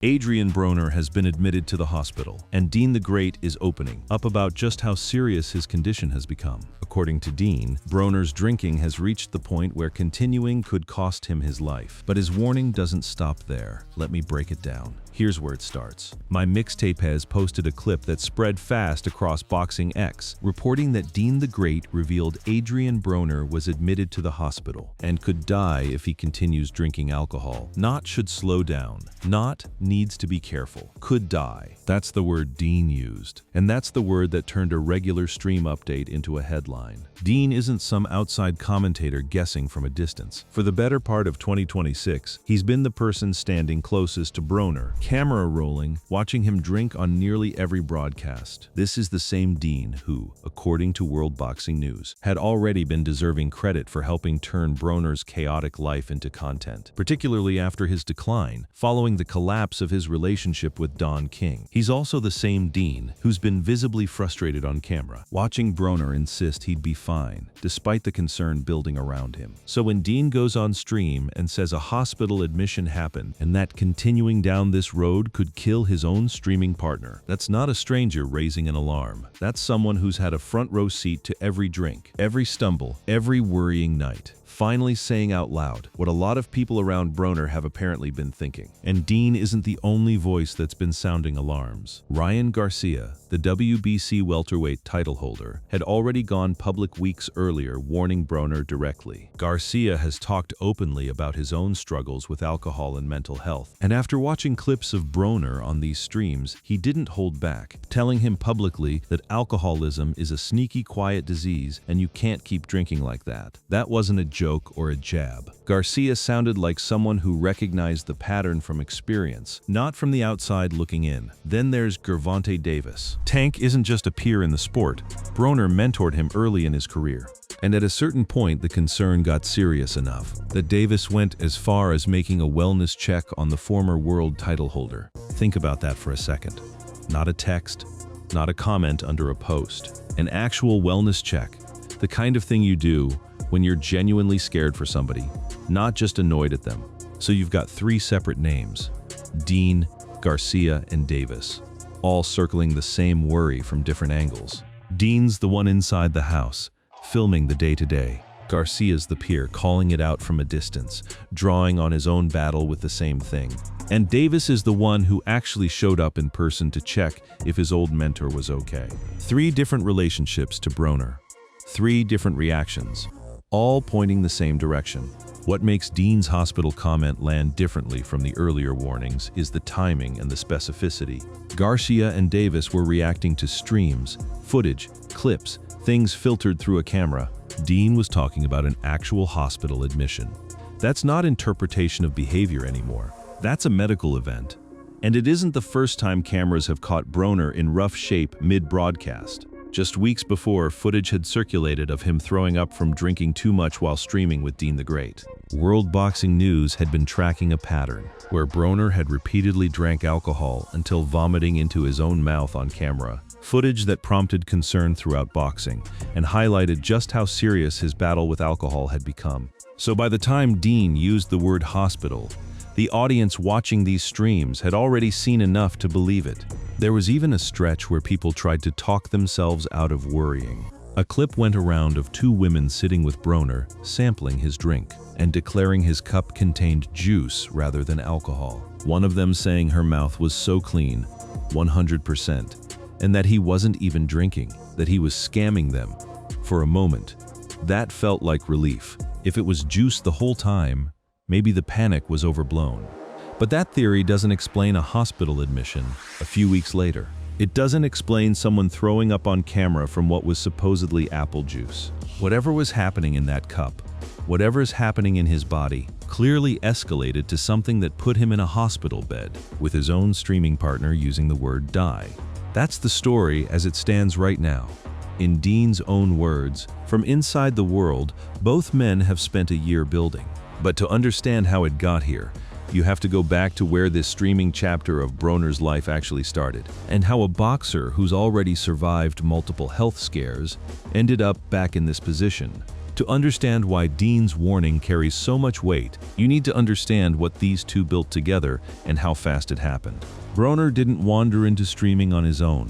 Adrien Broner has been admitted to the hospital, and DeenTheGreat is opening up about just how serious his condition has become. According to Deen, Broner's drinking has reached the point where continuing could cost him his life. But his warning doesn't stop there. Let me break it down. Here's where it starts. My Mixtape has posted a clip that spread fast across Boxing X, reporting that DeenTheGreat revealed Adrien Broner was admitted to the hospital and could die if he continues drinking alcohol. Not should slow down. Not needs to be careful. Could die. That's the word Deen used. And that's the word that turned a regular stream update into a headline. Deen isn't some outside commentator guessing from a distance. For the better part of 2026, he's been the person standing closest to Broner, camera rolling, watching him drink on nearly every broadcast. This is the same Deen who, according to World Boxing News, had already been deserving credit for helping turn Broner's chaotic life into content, particularly after his decline, following the collapse of his relationship with Don King. He's also the same Deen who's been visibly frustrated on camera, watching Broner insist he'd be fine, despite the concern building around him. So when Deen goes on stream and says a hospital admission happened and that continuing down this road could kill his own streaming partner, that's not a stranger raising an alarm. That's someone who's had a front row seat to every drink, every stumble, every worrying night, finally saying out loud what a lot of people around Broner have apparently been thinking. And Deen isn't the only voice that's been sounding alarms. Ryan Garcia, the WBC welterweight title holder, had already gone public weeks earlier warning Broner directly. Garcia has talked openly about his own struggles with alcohol and mental health, and after watching clips of Broner on these streams, he didn't hold back, telling him publicly that alcoholism is a sneaky, quiet disease and you can't keep drinking like that. That wasn't a joke or a jab. Garcia sounded like someone who recognized the pattern from experience, not from the outside looking in. Then there's Gervonta Davis. Tank isn't just a peer in the sport. Broner mentored him early in his career. And at a certain point, the concern got serious enough that Davis went as far as making a wellness check on the former world title holder. Think about that for a second. Not a text, not a comment under a post. An actual wellness check. The kind of thing you do when you're genuinely scared for somebody, not just annoyed at them. So you've got three separate names: Deen, Garcia, and Davis, all circling the same worry from different angles. Deen's the one inside the house, filming the day-to-day. Garcia's the peer, calling it out from a distance, drawing on his own battle with the same thing. And Davis is the one who actually showed up in person to check if his old mentor was okay. Three different relationships to Broner. Three different reactions, all pointing the same direction. What makes Deen's hospital comment land differently from the earlier warnings is the timing and the specificity. Garcia and Davis were reacting to streams, footage, clips, things filtered through a camera. Deen was talking about an actual hospital admission. That's not interpretation of behavior anymore. That's a medical event. And it isn't the first time cameras have caught Broner in rough shape mid-broadcast. Just weeks before, footage had circulated of him throwing up from drinking too much while streaming with DeenTheGreat. World Boxing News had been tracking a pattern where Broner had repeatedly drank alcohol until vomiting into his own mouth on camera. Footage that prompted concern throughout boxing and highlighted just how serious his battle with alcohol had become. So by the time Deen used the word hospital, the audience watching these streams had already seen enough to believe it. There was even a stretch where people tried to talk themselves out of worrying. A clip went around of two women sitting with Broner, sampling his drink, and declaring his cup contained juice rather than alcohol. One of them saying her mouth was so clean, 100%, and that he wasn't even drinking, that he was scamming them. For a moment, that felt like relief. If it was juice the whole time, maybe the panic was overblown. But that theory doesn't explain a hospital admission a few weeks later. It doesn't explain someone throwing up on camera from what was supposedly apple juice. Whatever was happening in that cup, whatever's happening in his body, clearly escalated to something that put him in a hospital bed, with his own streaming partner using the word die. That's the story as it stands right now. In Deen's own words, from inside the world, both men have spent a year building. But to understand how it got here, you have to go back to where this streaming chapter of Broner's life actually started, and how a boxer who's already survived multiple health scares ended up back in this position. To understand why Dean's warning carries so much weight, you need to understand what these two built together and how fast it happened. Broner didn't wander into streaming on his own.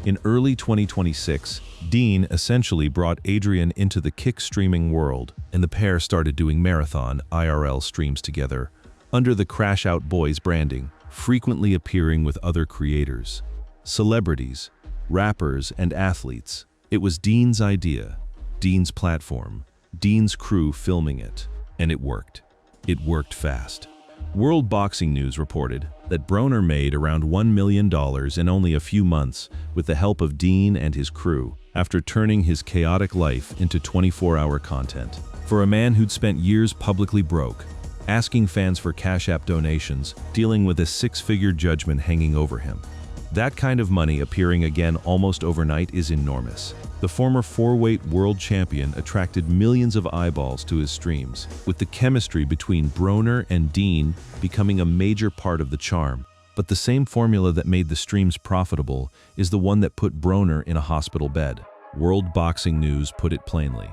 In early 2026, Deen essentially brought Adrien into the Kick streaming world, and the pair started doing marathon IRL streams together, under the Crash Out Boys branding, frequently appearing with other creators, celebrities, rappers, and athletes. It was Deen's idea, Deen's platform, Deen's crew filming it, and it worked. It worked fast. World Boxing News reported that Broner made around $1 million in only a few months with the help of Deen and his crew, after turning his chaotic life into 24-hour content. For a man who'd spent years publicly broke, asking fans for Cash App donations, dealing with a six-figure judgment hanging over him, that kind of money appearing again almost overnight is enormous. The former four-weight world champion attracted millions of eyeballs to his streams, with the chemistry between Broner and Deen becoming a major part of the charm. But the same formula that made the streams profitable is the one that put Broner in a hospital bed. World Boxing News put it plainly.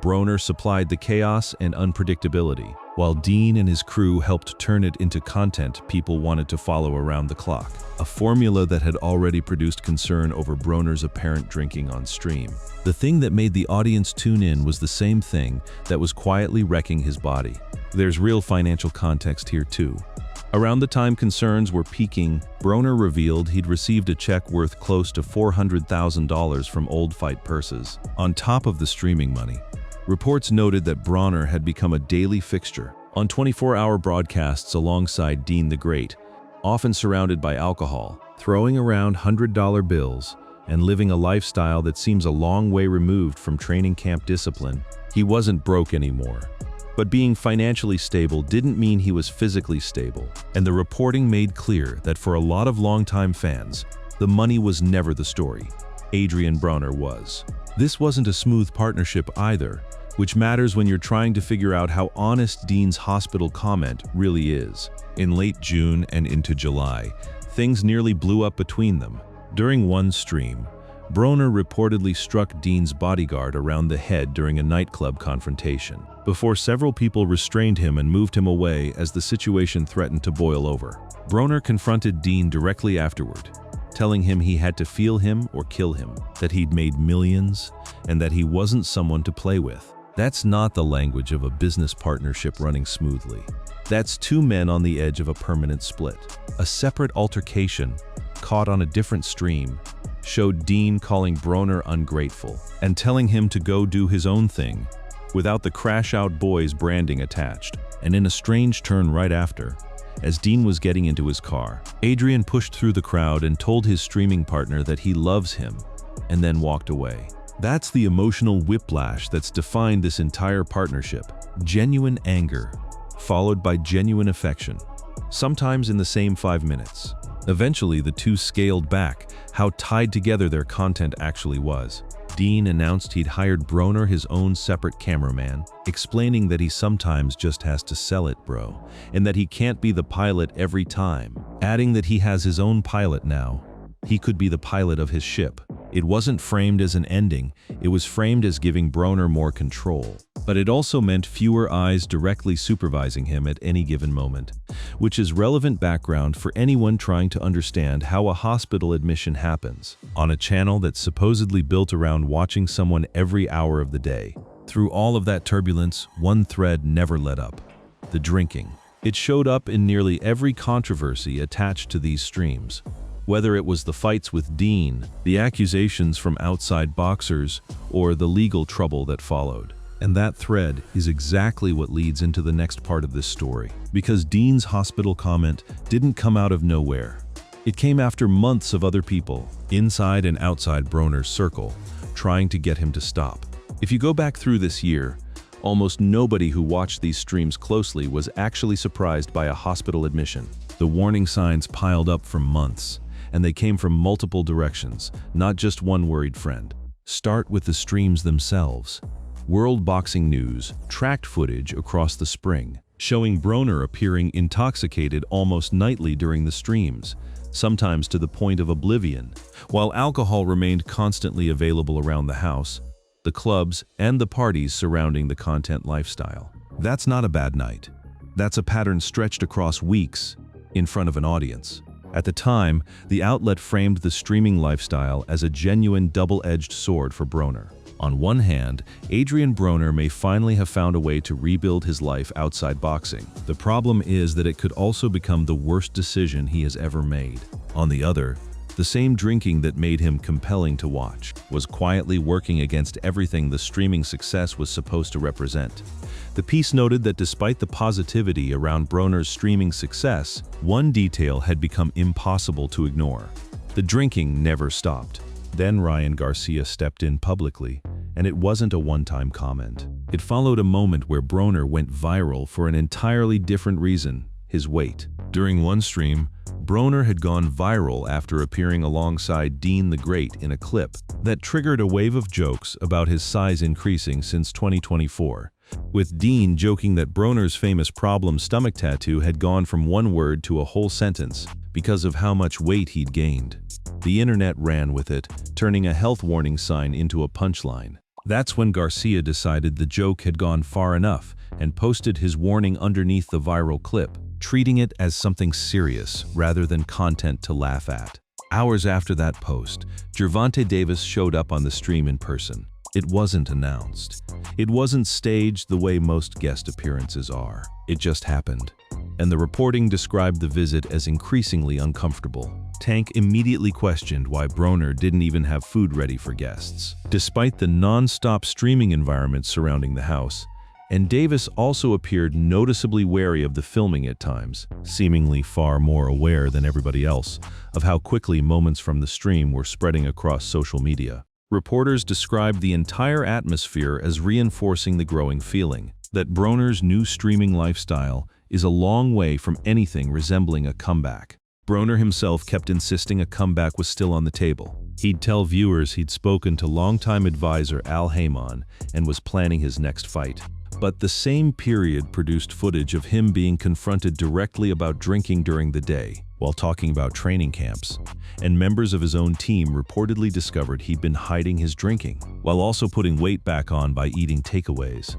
Broner supplied the chaos and unpredictability, while Deen and his crew helped turn it into content people wanted to follow around the clock, a formula that had already produced concern over Broner's apparent drinking on stream. The thing that made the audience tune in was the same thing that was quietly wrecking his body. There's real financial context here too. Around the time concerns were peaking, Broner revealed he'd received a check worth close to $400,000 from old fight purses, on top of the streaming money. Reports noted that Broner had become a daily fixture on 24-hour broadcasts alongside DeenTheGreat, often surrounded by alcohol, throwing around $100 bills, and living a lifestyle that seems a long way removed from training camp discipline. He wasn't broke anymore. But being financially stable didn't mean he was physically stable, and the reporting made clear that for a lot of longtime fans, the money was never the story. Adrien Broner was. This wasn't a smooth partnership either, which matters when you're trying to figure out how honest Deen's hospital comment really is. In late June and into July, things nearly blew up between them. During one stream, Broner reportedly struck Deen's bodyguard around the head during a nightclub confrontation, before several people restrained him and moved him away as the situation threatened to boil over. Broner confronted Deen directly afterward, telling him he had to feel him or kill him, that he'd made millions, and that he wasn't someone to play with. That's not the language of a business partnership running smoothly. That's two men on the edge of a permanent split. A separate altercation, caught on a different stream, showed Deen calling Broner ungrateful and telling him to go do his own thing, without the Crash Out Boys branding attached. And in a strange turn right after, as Deen was getting into his car, Adrien pushed through the crowd and told his streaming partner that he loves him, and then walked away. That's the emotional whiplash that's defined this entire partnership. Genuine anger, followed by genuine affection, sometimes in the same 5 minutes. Eventually, the two scaled back how tied together their content actually was. Deen announced he'd hired Broner his own separate cameraman, explaining that he sometimes just has to sell it, bro, and that he can't be the pilot every time, adding that he has his own pilot now. He could be the pilot of his ship. It wasn't framed as an ending, it was framed as giving Broner more control. But it also meant fewer eyes directly supervising him at any given moment, which is relevant background for anyone trying to understand how a hospital admission happens, on a channel that's supposedly built around watching someone every hour of the day. Through all of that turbulence, one thread never let up: the drinking. It showed up in nearly every controversy attached to these streams. Whether it was the fights with Deen, the accusations from outside boxers, or the legal trouble that followed. And that thread is exactly what leads into the next part of this story. Because Deen's hospital comment didn't come out of nowhere. It came after months of other people, inside and outside Broner's circle, trying to get him to stop. If you go back through this year, almost nobody who watched these streams closely was actually surprised by a hospital admission. The warning signs piled up for months, and they came from multiple directions, not just one worried friend. Start with the streams themselves. World Boxing News tracked footage across the spring, showing Broner appearing intoxicated almost nightly during the streams, sometimes to the point of oblivion. While alcohol remained constantly available around the house, the clubs, and the parties surrounding the content lifestyle. That's not a bad night. That's a pattern stretched across weeks in front of an audience. At the time, the outlet framed the streaming lifestyle as a genuine double-edged sword for Broner. On one hand, Adrien Broner may finally have found a way to rebuild his life outside boxing. The problem is that it could also become the worst decision he has ever made. On the other, the same drinking that made him compelling to watch was quietly working against everything the streaming success was supposed to represent. The piece noted that despite the positivity around Broner's streaming success, one detail had become impossible to ignore. The drinking never stopped. Then Ryan Garcia stepped in publicly, and it wasn't a one-time comment. It followed a moment where Broner went viral for an entirely different reason: his weight. During one stream, Broner had gone viral after appearing alongside DeenTheGreat in a clip that triggered a wave of jokes about his size increasing since 2024, with Deen joking that Broner's famous problem stomach tattoo had gone from one word to a whole sentence because of how much weight he'd gained. The internet ran with it, turning a health warning sign into a punchline. That's when Garcia decided the joke had gone far enough and posted his warning underneath the viral clip, treating it as something serious rather than content to laugh at. Hours after that post, Gervonta Davis showed up on the stream in person. It wasn't announced. It wasn't staged the way most guest appearances are. It just happened. And the reporting described the visit as increasingly uncomfortable. Tank immediately questioned why Broner didn't even have food ready for guests, despite the non-stop streaming environment surrounding the house. And Davis also appeared noticeably wary of the filming at times, seemingly far more aware than everybody else of how quickly moments from the stream were spreading across social media. Reporters described the entire atmosphere as reinforcing the growing feeling that Broner's new streaming lifestyle is a long way from anything resembling a comeback. Broner himself kept insisting a comeback was still on the table. He'd tell viewers he'd spoken to longtime advisor Al Heyman and was planning his next fight. But the same period produced footage of him being confronted directly about drinking during the day, while talking about training camps, and members of his own team reportedly discovered he'd been hiding his drinking, while also putting weight back on by eating takeaways.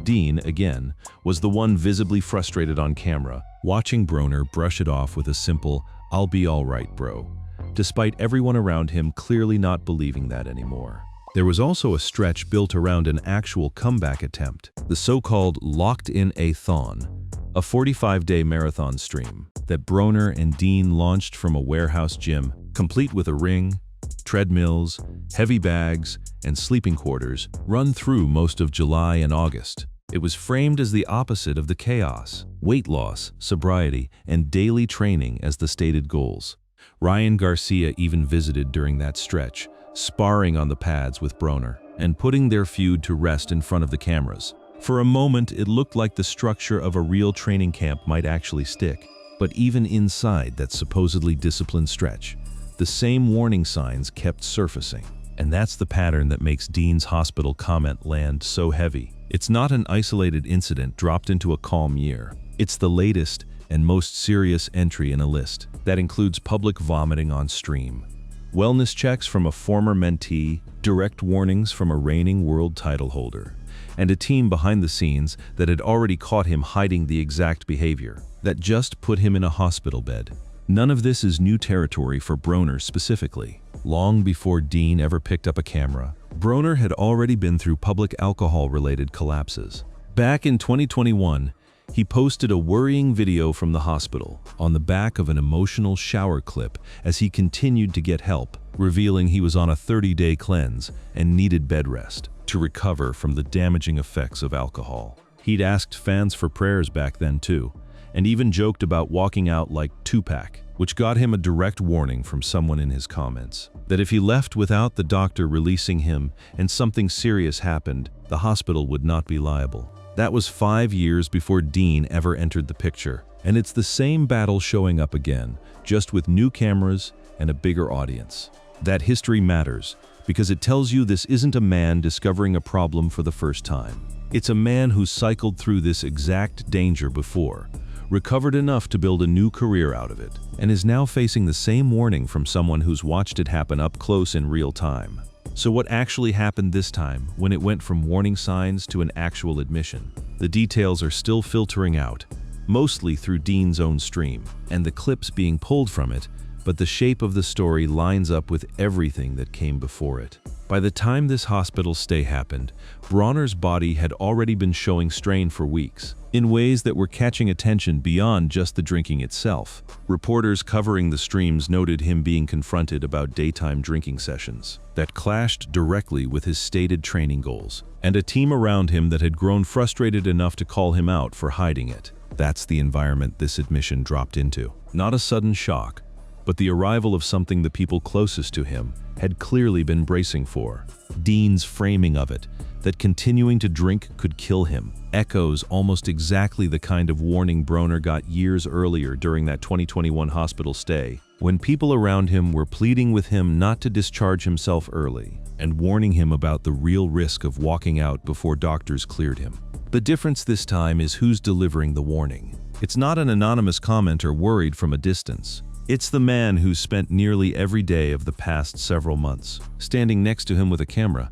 Deen, again, was the one visibly frustrated on camera, watching Broner brush it off with a simple, "I'll be all right, bro," despite everyone around him clearly not believing that anymore. There was also a stretch built around an actual comeback attempt, the so-called Locked-In-A-Thon, a 45-day marathon stream that Broner and Deen launched from a warehouse gym, complete with a ring, treadmills, heavy bags, and sleeping quarters, run through most of July and August. It was framed as the opposite of the chaos: weight loss, sobriety, and daily training as the stated goals. Ryan Garcia even visited during that stretch, sparring on the pads with Broner and putting their feud to rest in front of the cameras. For a moment, it looked like the structure of a real training camp might actually stick. But even inside that supposedly disciplined stretch, the same warning signs kept surfacing. And that's the pattern that makes Deen's hospital comment land so heavy. It's not an isolated incident dropped into a calm year. It's the latest and most serious entry in a list that includes public vomiting on stream, wellness checks from a former mentee, direct warnings from a reigning world title holder, and a team behind the scenes that had already caught him hiding the exact behavior that just put him in a hospital bed. None of this is new territory for Broner specifically. Long before Deen ever picked up a camera, Broner had already been through public alcohol-related collapses. Back in 2021, he posted a worrying video from the hospital on the back of an emotional shower clip as he continued to get help, revealing he was on a 30-day cleanse and needed bed rest to recover from the damaging effects of alcohol. He'd asked fans for prayers back then too, and even joked about walking out like Tupac, which got him a direct warning from someone in his comments that if he left without the doctor releasing him and something serious happened, the hospital would not be liable. That was 5 years before Deen ever entered the picture, and it's the same battle showing up again, just with new cameras and a bigger audience. That history matters because it tells you this isn't a man discovering a problem for the first time. It's a man who cycled through this exact danger before, recovered enough to build a new career out of it, and is now facing the same warning from someone who's watched it happen up close in real time. So what actually happened this time when it went from warning signs to an actual admission? The details are still filtering out, mostly through Dean's own stream, and the clips being pulled from it, but the shape of the story lines up with everything that came before it. By the time this hospital stay happened, Broner's body had already been showing strain for weeks, in ways that were catching attention beyond just the drinking itself. Reporters covering the streams noted him being confronted about daytime drinking sessions that clashed directly with his stated training goals, and a team around him that had grown frustrated enough to call him out for hiding it. That's the environment this admission dropped into. Not a sudden shock, but the arrival of something the people closest to him had clearly been bracing for. Dean's framing of it, that continuing to drink could kill him, echoes almost exactly the kind of warning Broner got years earlier during that 2021 hospital stay, when people around him were pleading with him not to discharge himself early, and warning him about the real risk of walking out before doctors cleared him. The difference this time is who's delivering the warning. It's not an anonymous commenter worried from a distance. It's the man who's spent nearly every day of the past several months standing next to him with a camera,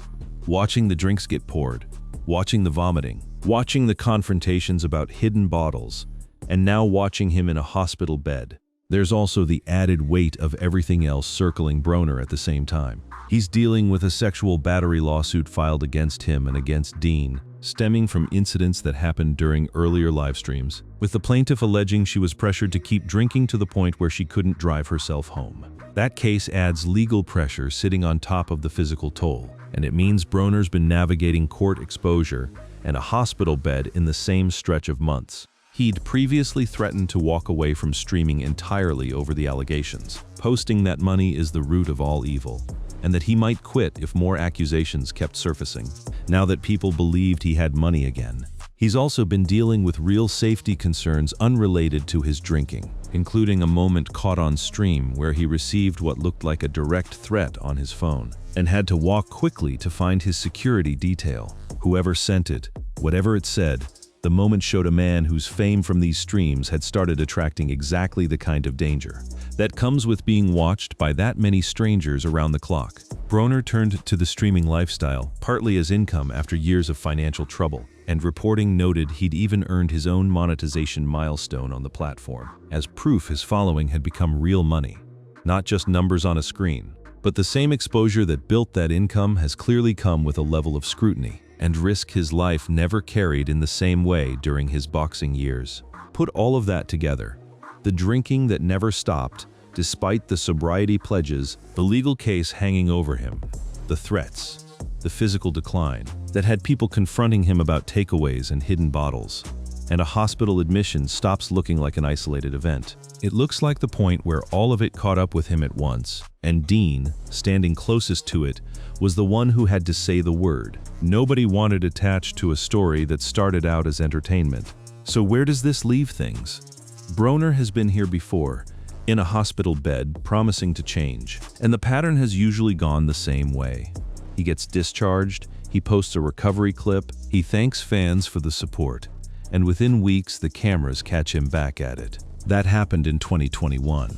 watching the drinks get poured, watching the vomiting, watching the confrontations about hidden bottles, and now watching him in a hospital bed. There's also the added weight of everything else circling Broner at the same time. He's dealing with a sexual battery lawsuit filed against him and against Dean, stemming from incidents that happened during earlier live streams, with the plaintiff alleging she was pressured to keep drinking to the point where she couldn't drive herself home. That case adds legal pressure sitting on top of the physical toll, and it means Broner's been navigating court exposure and a hospital bed in the same stretch of months. He'd previously threatened to walk away from streaming entirely over the allegations, posting that money is the root of all evil, and that he might quit if more accusations kept surfacing, now that people believed he had money again. He's also been dealing with real safety concerns unrelated to his drinking, including a moment caught on stream where he received what looked like a direct threat on his phone, and had to walk quickly to find his security detail. Whoever sent it, whatever it said, the moment showed a man whose fame from these streams had started attracting exactly the kind of danger that comes with being watched by that many strangers around the clock. Broner turned to the streaming lifestyle, partly as income after years of financial trouble, and reporting noted he'd even earned his own monetization milestone on the platform, as proof his following had become real money, not just numbers on a screen. But the same exposure that built that income has clearly come with a level of scrutiny and risk his life never carried in the same way during his boxing years. Put all of that together, the drinking that never stopped, despite the sobriety pledges, the legal case hanging over him, the threats, the physical decline that had people confronting him about takeaways and hidden bottles, and a hospital admission stops looking like an isolated event. It looks like the point where all of it caught up with him at once, and Dean, standing closest to it, was the one who had to say the word. Nobody wanted attached to a story that started out as entertainment. So where does this leave things? Broner has been here before, in a hospital bed, promising to change, and the pattern has usually gone the same way. He gets discharged, he posts a recovery clip, he thanks fans for the support, and within weeks the cameras catch him back at it. That happened in 2021.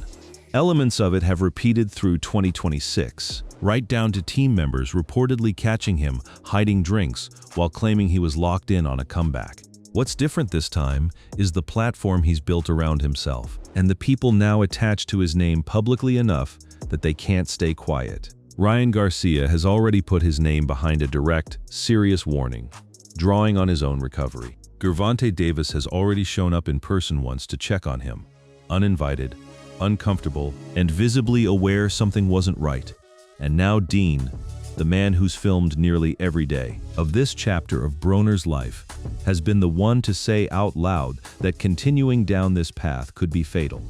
Elements of it have repeated through 2026, right down to team members reportedly catching him hiding drinks while claiming he was locked in on a comeback. What's different this time is the platform he's built around himself, and the people now attached to his name publicly enough that they can't stay quiet. Ryan Garcia has already put his name behind a direct, serious warning, drawing on his own recovery. Gervonta Davis has already shown up in person once to check on him, uninvited, uncomfortable, and visibly aware something wasn't right. And now Dean, the man who's filmed nearly every day of this chapter of Broner's life, has been the one to say out loud that continuing down this path could be fatal.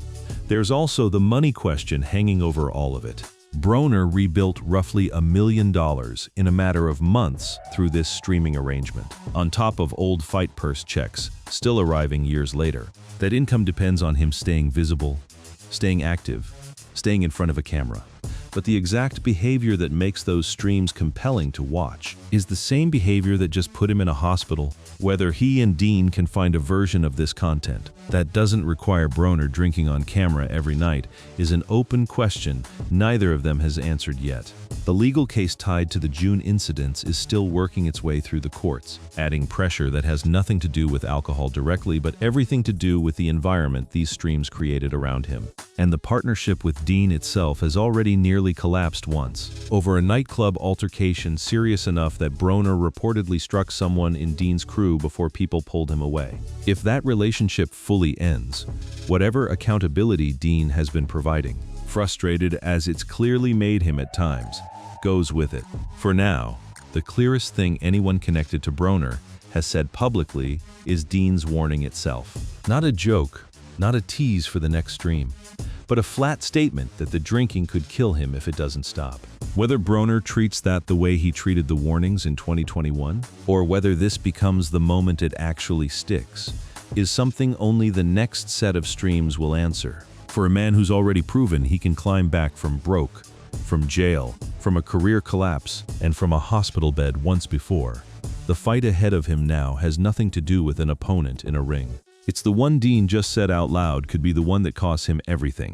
There's also the money question hanging over all of it. Broner rebuilt roughly $1 million in a matter of months through this streaming arrangement, on top of old fight purse checks still arriving years later. That income depends on him staying visible, staying active, staying in front of a camera. But the exact behavior that makes those streams compelling to watch is the same behavior that just put him in a hospital. Whether he and Dean can find a version of this content that doesn't require Broner drinking on camera every night is an open question neither of them has answered yet. The legal case tied to the June incidents is still working its way through the courts, adding pressure that has nothing to do with alcohol directly but everything to do with the environment these streams created around him. And the partnership with Deen itself has already nearly collapsed once, over a nightclub altercation serious enough that Broner reportedly struck someone in Deen's crew before people pulled him away. If that relationship fully ends, whatever accountability Deen has been providing, frustrated as it's clearly made him at times, goes with it. For now, the clearest thing anyone connected to Broner has said publicly is Deen's warning itself. Not a joke, not a tease for the next stream, but a flat statement that the drinking could kill him if it doesn't stop. Whether Broner treats that the way he treated the warnings in 2021, or whether this becomes the moment it actually sticks, is something only the next set of streams will answer. For a man who's already proven he can climb back from broke, from jail, from a career collapse, and from a hospital bed once before, the fight ahead of him now has nothing to do with an opponent in a ring. It's the one Deen just said out loud could be the one that costs him everything.